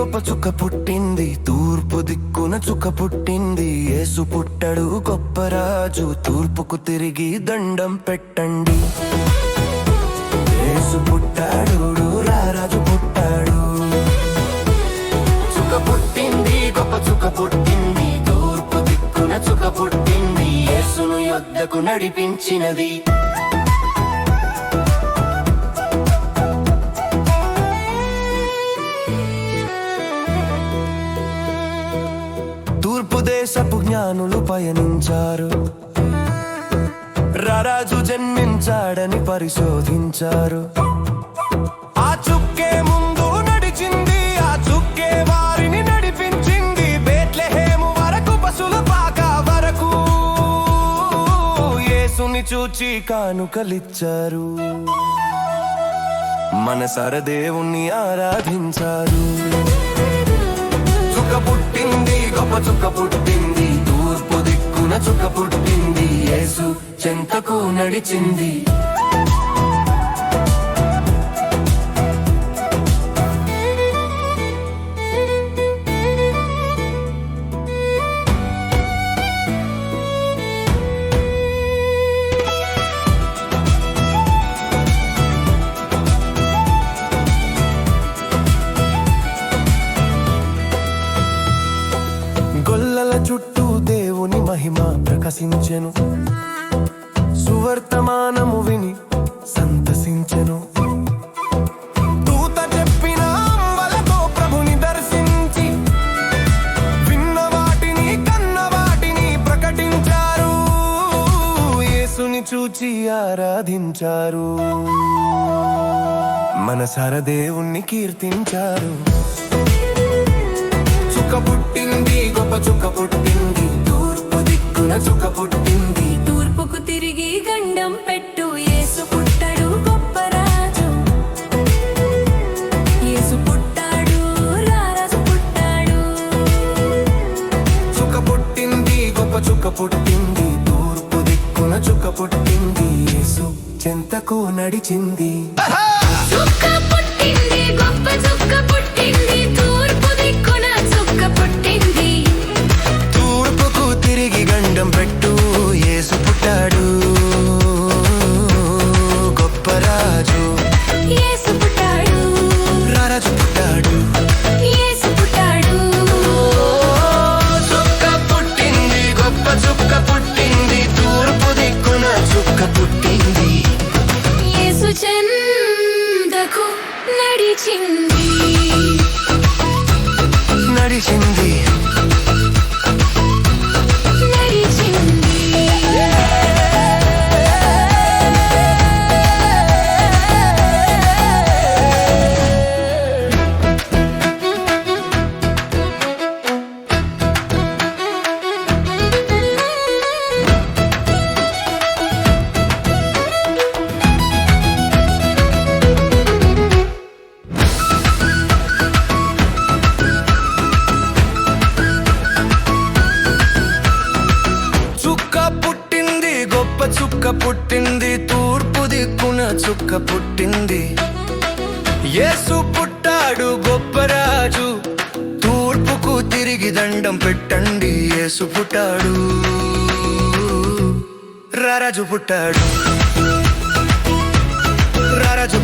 గొప్ప చుక్క పుట్టింది, తూర్పు దిక్కున చుక్క పుట్టింది. యేసు పుట్టాడు గొప్ప రాజు, తూర్పుకు తిరిగి దండం పెట్టండి. యేసు పుట్టాడు, రారాజు పుట్టాడు. చుక్క పుట్టింది, గొప్ప చుక్క పుట్టింది, తూర్పు దిక్కున చుక్క పుట్టింది. యేసును యొద్దకు నడిపించినది. తూర్పు దేశపు జ్ఞానులు పయనించారు, రారాజు జన్మించాడని పరిశోధించారు. ఆ చుక్కే ముందు నడిచింది, ఆ చుక్కే వారిని నడిపించింది. బేత్లెహేము వరకు, పశుల పాక వరకు యేసుని చూచి కానుకలిచ్చారు. మనసార దేవుణ్ణి ఆరాధించారు. చుక్క పుట్టింది, గొప్ప చుక్క పుట్టింది, తూర్పు దిక్కున చుక్క పుట్టింది. యేసు చెంతకు నడిచింది. గొల్లల చుట్టూ దేవుని మహిమ ప్రకాశించెను, సువర్తమానము విని సంతసించెను. దూత చెప్పిన అంబలతో ప్రభుని దర్శించి, విన్న వాటిని కన్న వాటిని ప్రకటించారు. యేసుని చూచి ఆరాధించారు, మనసార దేవుణ్ణి కీర్తించారు. చుక్క పుట్టింది, గొప్ప చుక్క పుట్టింది, తూర్పు దిక్కున చుక్క పుట్టింది. తూర్పుకు తిరిగి గండం పెట్టు, యేసు పుట్టాడు గొప్ప రాజు. యేసు పుట్టాడు, రారాజు పుట్టాడు. చుక్క పుట్టింది, గొప్ప చుక్క పుట్టింది, తూర్పు దిక్కున చుక్క పుట్టింది. యేసు చెంతకు నడిచింది. చుక్క పుట్టింది, గొప్ప చుక్క పుట్టింది, తూర్పు దిక్కున చుక్క పుట్టింది. తూర్పుకు తిరిగి గండం పెట్టు, యేసు పుట్టాడు గొప్ప రాజు. యేసు పుట్టాడు, రారాజు పుట్టాడు. యేసు పుట్టాడు. చుక్క పుట్టింది, గొప్ప చుక్క పుట్టింది, తూర్పు దిక్కున చుక్క పుట్టింది. యేసు చెంతకు నడిచింది. నడిచింది. చుక్క పుట్టింది, తూర్పు దిక్కున చుక్క పుట్టింది. యేసు పుట్టాడు గొప్ప రాజు, తూర్పుకు తిరిగి దండం పెట్టండి. యేసు పుట్టాడు, రారాజు పుట్టాడు. రారాజు